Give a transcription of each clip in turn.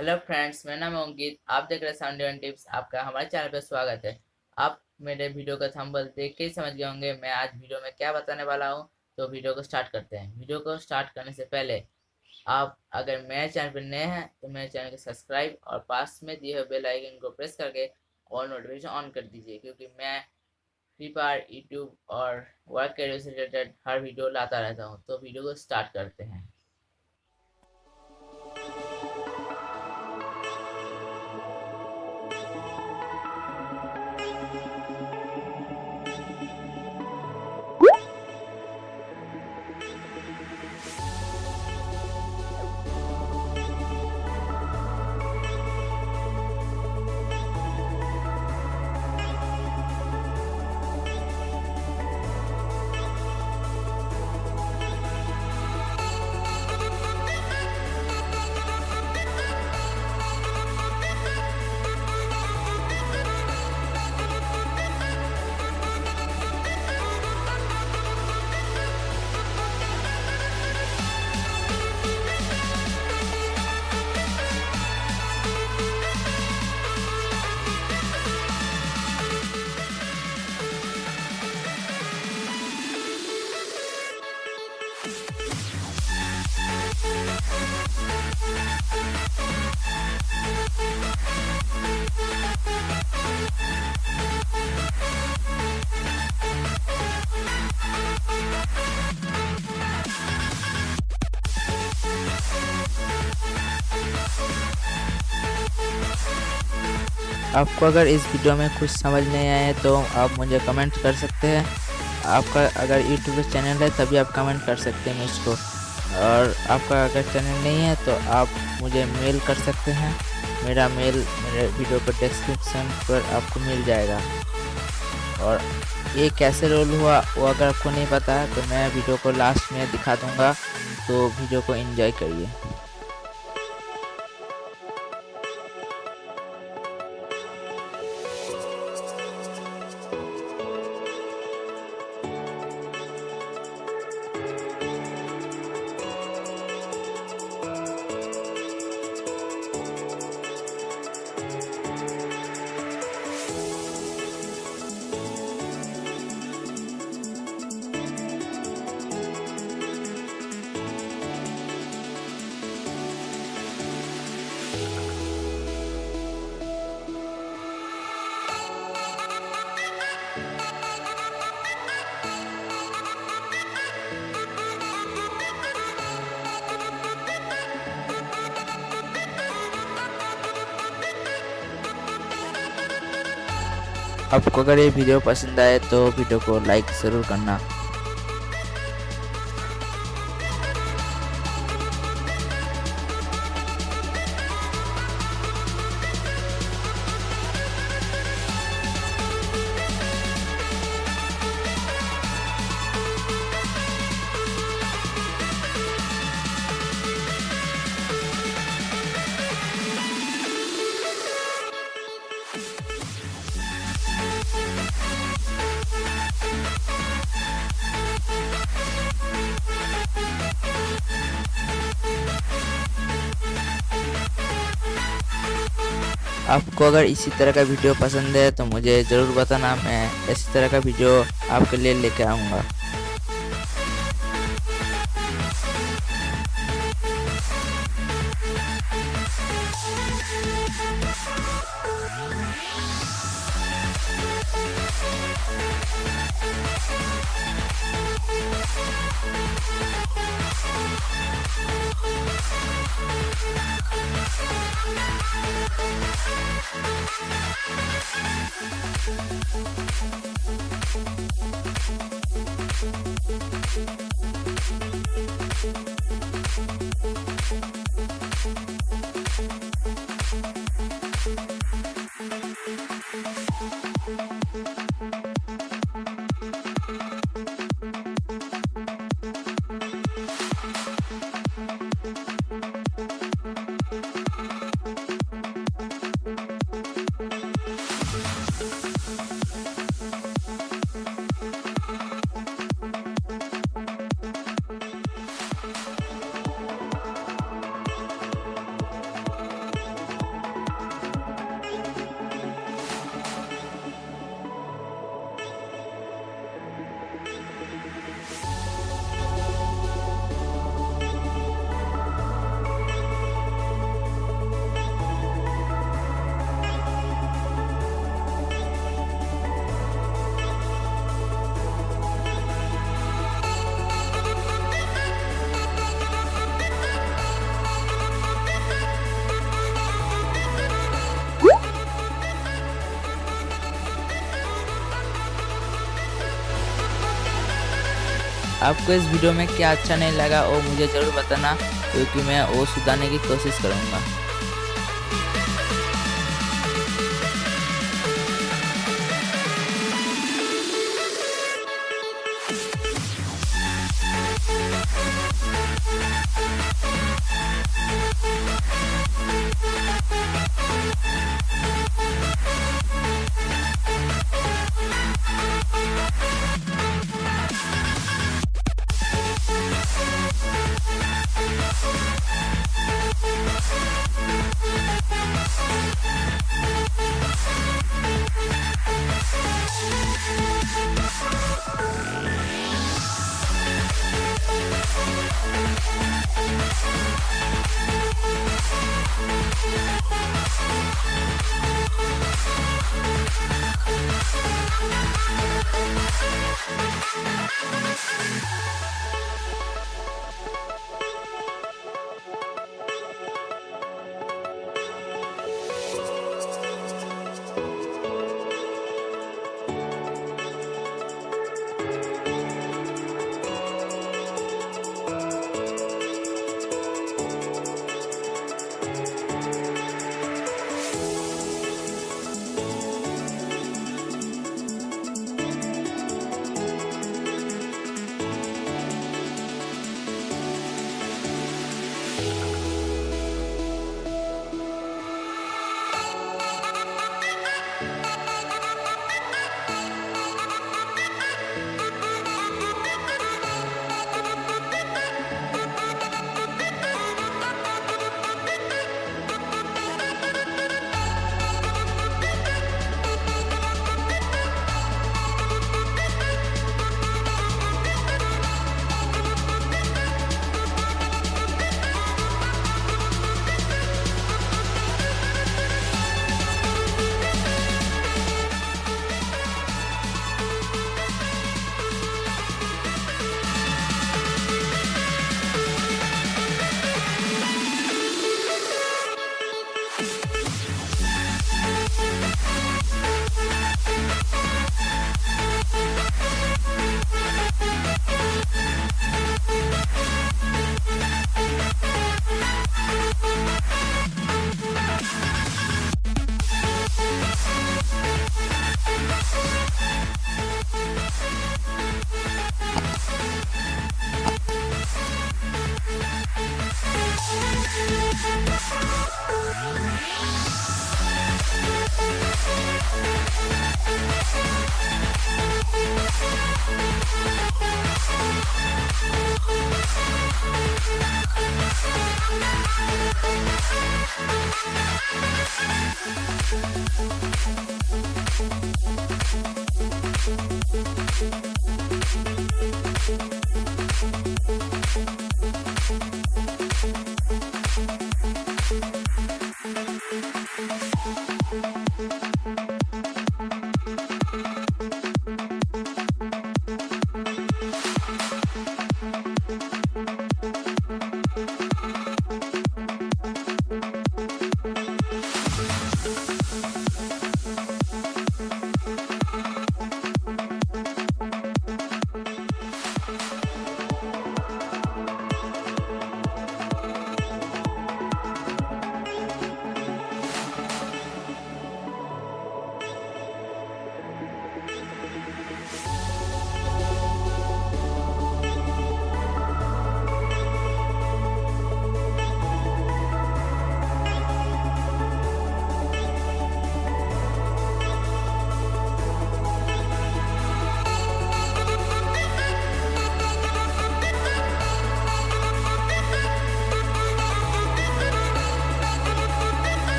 Hello friends, मेरा नाम है अंकित। आप देख रहे हैं 71 टिप्स। आपका हमारे चैनल पर स्वागत है। आप मेरे वीडियो का थंबनेल देख के ही समझ गए होंगे मैं आज वीडियो में क्या बताने वाला हूं। तो वीडियो को स्टार्ट करते हैं। वीडियो को स्टार्ट करने से पहले आप अगर मेरे चैनल पर नए हैं तो मेरे चैनल को सब्सक्राइब और पास में दिए हुए बेल आइकन को प्रेस करके और नोटिफिकेशन ऑन कर दीजिए, क्योंकि मैं फ्री फायर, यूट्यूब और वर्क कैरियर से रिलेटेड हर वीडियो लाता रहता हूँ। तो वीडियो को स्टार्ट करते हैं। आपको अगर इस वीडियो में कुछ समझ नहीं आए तो आप मुझे कमेंट कर सकते हैं। आपका अगर यूट्यूब चैनल है तभी आप कमेंट कर सकते हैं मुझको, और आपका अगर चैनल नहीं है तो आप मुझे मेल कर सकते हैं। मेरा मेल मेरे वीडियो पर डिस्क्रिप्शन पर आपको मिल जाएगा। और ये कैसे रोल हुआ वो अगर आपको नहीं पता है तो मैं वीडियो को लास्ट में दिखा दूँगा, तो वीडियो को एंजॉय करिए। आपको अगर ये वीडियो पसंद आए तो वीडियो को लाइक ज़रूर करना। आपको अगर इसी तरह का वीडियो पसंद है तो मुझे ज़रूर बताना, मैं इसी तरह का वीडियो आपके लिए लेकर आऊँगा। आपको इस वीडियो में क्या अच्छा नहीं लगा वो मुझे ज़रूर बताना, क्योंकि मैं वो सुधारने की कोशिश करूँगा।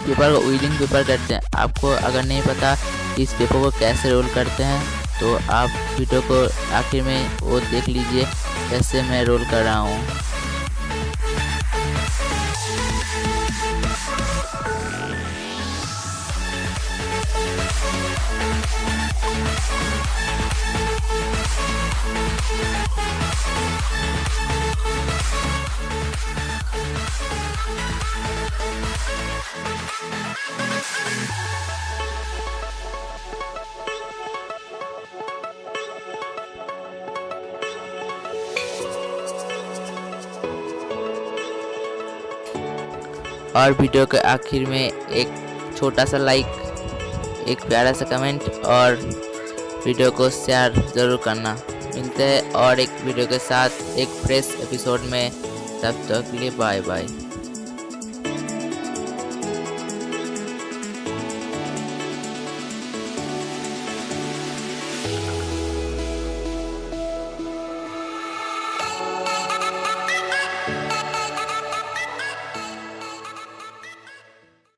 पेपर को व्हीलिंग पेपर कहते हैं। आपको अगर नहीं पता इस पेपर को कैसे रोल करते हैं, तो आप वीडियो को आखिर में वो देख लीजिए कैसे मैं रोल कर रहा हूँ। और वीडियो के आखिर में एक छोटा सा लाइक, एक प्यारा सा कमेंट और वीडियो को शेयर ज़रूर करना। मिलते हैं और एक वीडियो के साथ एक फ्रेश एपिसोड में, तब तक के लिए बाय बाय।